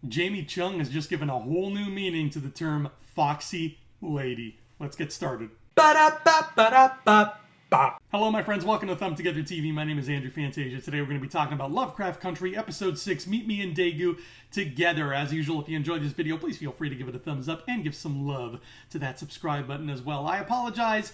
Jamie Chung has just given a whole new meaning to the term foxy lady. Let's get started. Ba-da-ba-ba-da-ba-ba. Hello, my friends. Welcome to Thumb Together TV. My name is Andrew Fantasia. Today we're going to be talking about Lovecraft Country, Episode 6, Meet Me in Daegu together. As usual, if you enjoyed this video, please feel free to give it a thumbs up and give some love to that subscribe button as well. I apologize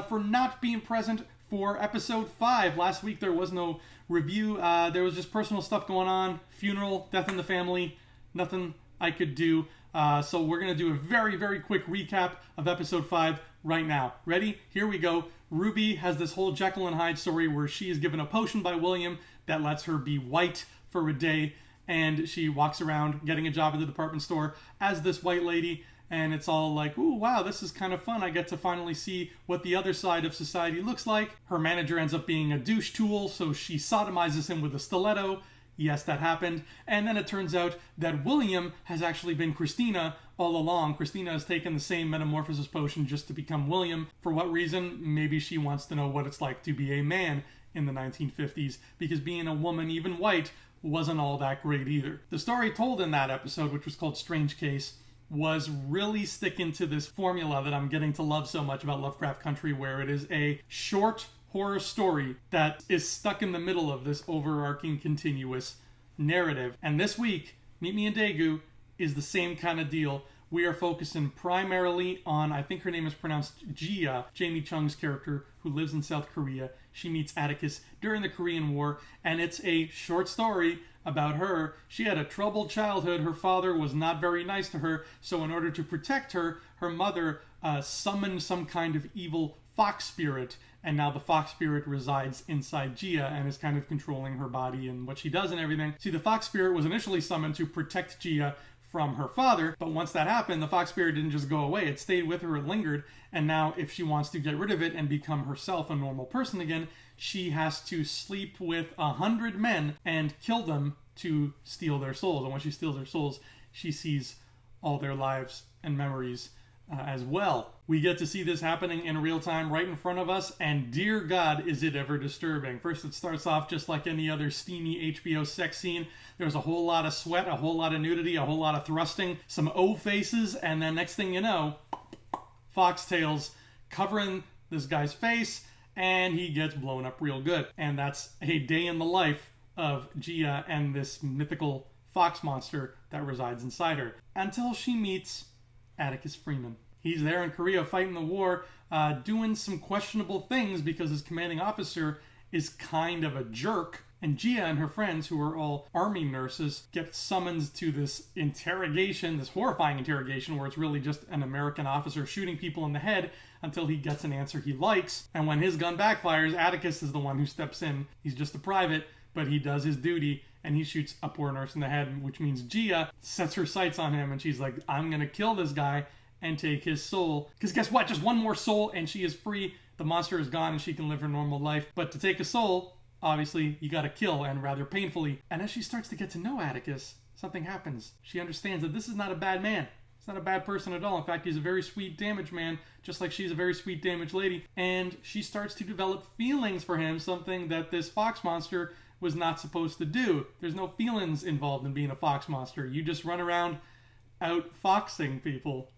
for not being present for Episode 5. Last week there was no review. There was just personal stuff going on. Funeral, death in the family. Nothing I could do. So we're going to do a very, very quick recap of Episode 5 right now. Ready? Here we go. Ruby has this whole Jekyll and Hyde story where she is given a potion by William that lets her be white for a day, and she walks around getting a job at the department store as this white lady, and it's all like, ooh, wow, this is kind of fun. I get to finally see what the other side of society looks like. Her manager ends up being a douche tool, so she sodomizes him with a stiletto. Yes, that happened. And then it turns out that William has actually been Christina all along. Christina has taken the same metamorphosis potion just to become William. For what reason? Maybe she wants to know what it's like to be a man in the 1950s, because being a woman, even white, wasn't all that great either. The story told in that episode, which was called Strange Case, was really sticking to this formula that I'm getting to love so much about Lovecraft Country, where it is a short horror story that is stuck in the middle of this overarching continuous narrative. And this week, Meet Me in Daegu is the same kind of deal. We are focusing primarily on, I think her name is pronounced Gia, Jamie Chung's character, who lives in South Korea. She meets Atticus during the Korean War, and it's a short story about her. She had a troubled childhood. Her father was not very nice to her, so in order to protect her, her mother summoned some kind of evil fox spirit, and now the fox spirit resides inside Gia and is kind of controlling her body and what she does and everything. See, the fox spirit was initially summoned to protect Gia from her father, but once that happened, the fox spirit didn't just go away. It stayed with her, it lingered, and now if she wants to get rid of it and become herself a normal person again, she has to sleep with 100 men and kill them to steal their souls. And when she steals their souls, she sees all their lives and memories as well. We get to see this happening in real time right in front of us, and dear God, is it ever disturbing. First, it starts off just like any other steamy HBO sex scene. There's a whole lot of sweat, a whole lot of nudity, a whole lot of thrusting, some O faces, and then next thing you know, foxtails covering this guy's face, and he gets blown up real good. And that's a day in the life of Gia and this mythical fox monster that resides inside her, until she meets Atticus Freeman. He's there in Korea fighting the war, doing some questionable things because his commanding officer is kind of a jerk. And Gia and her friends, who are all army nurses, get summoned to this interrogation, this horrifying interrogation, where it's really just an American officer shooting people in the head until he gets an answer he likes. And when his gun backfires, Atticus is the one who steps in. He's just a private, but he does his duty, and he shoots a poor nurse in the head, which means Gia sets her sights on him, and she's like, I'm going to kill this guy and take his soul. Because guess what? Just one more soul, and she is free. The monster is gone, and she can live her normal life. But to take a soul, obviously, you got to kill, and rather painfully. And as she starts to get to know Atticus, something happens. She understands that this is not a bad man. He's not a bad person at all. In fact, he's a very sweet, damaged man, just like she's a very sweet, damaged lady. And she starts to develop feelings for him, something that this fox monster was not supposed to do. There's no feelings involved in being a fox monster. You just run around outfoxing people.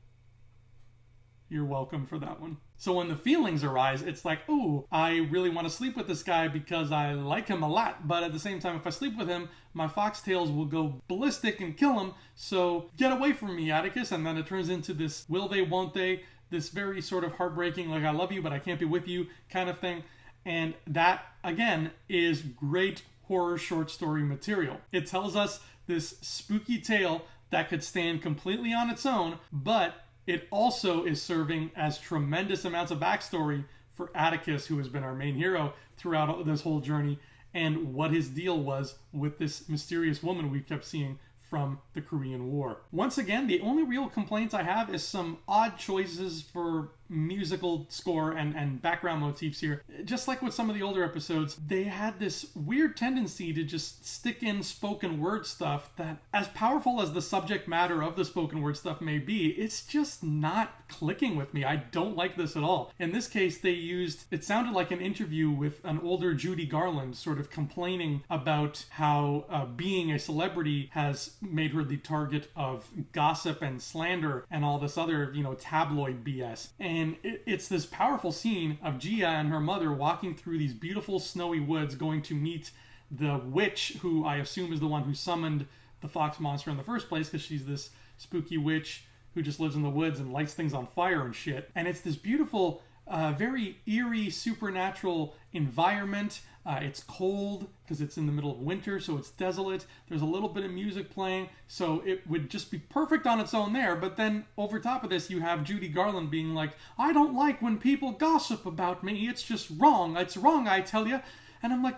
You're welcome for that one. So when the feelings arise, it's like, ooh, I really want to sleep with this guy because I like him a lot. But at the same time, if I sleep with him, my foxtails will go ballistic and kill him. So get away from me, Atticus. And then it turns into this will they, won't they, this very sort of heartbreaking, like I love you, but I can't be with you kind of thing. And that, again, is great horror short story material. It tells us this spooky tale that could stand completely on its own, but it also is serving as tremendous amounts of backstory for Atticus, who has been our main hero throughout this whole journey, and what his deal was with this mysterious woman we kept seeing from the Korean War. Once again, the only real complaints I have is some odd choices for musical score and background motifs here. Just like with some of the older episodes, they had this weird tendency to just stick in spoken word stuff that, as powerful as the subject matter of the spoken word stuff may be, it's just not clicking with me. I don't like this at all. In this case, they used, it sounded like an interview with an older Judy Garland, sort of complaining about how being a celebrity has made her the target of gossip and slander and all this other, tabloid BS. And it's this powerful scene of Gia and her mother walking through these beautiful snowy woods, going to meet the witch, who I assume is the one who summoned the fox monster in the first place, because she's this spooky witch who just lives in the woods and lights things on fire and shit. And it's this beautiful, very eerie, supernatural environment. It's cold because it's in the middle of winter, so it's desolate. There's a little bit of music playing, so it would just be perfect on its own there. But then over top of this, you have Judy Garland being like, I don't like when people gossip about me. It's just wrong. It's wrong, I tell you. And I'm like,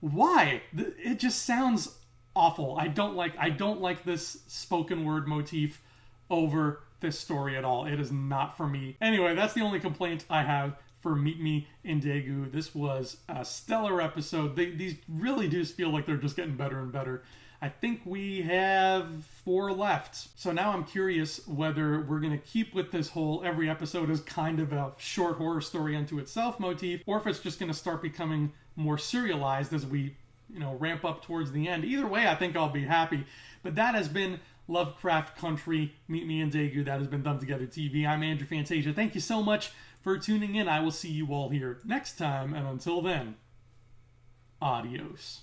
why? It just sounds awful. I don't like this spoken word motif over this story at all. It is not for me. Anyway, that's the only complaint I have for Meet Me in Daegu. This was a stellar episode. These really do feel like they're just getting better and better. I think we have 4 left. So now I'm curious whether we're going to keep with this whole every episode is kind of a short horror story unto itself motif, or if it's just going to start becoming more serialized as we, ramp up towards the end. Either way, I think I'll be happy. But that has been Lovecraft Country, Meet Me in Daegu. That has been Thumb Together TV. I'm Andrew Fantasia. Thank you so much for tuning in. I will see you all here next time, and until then, adios.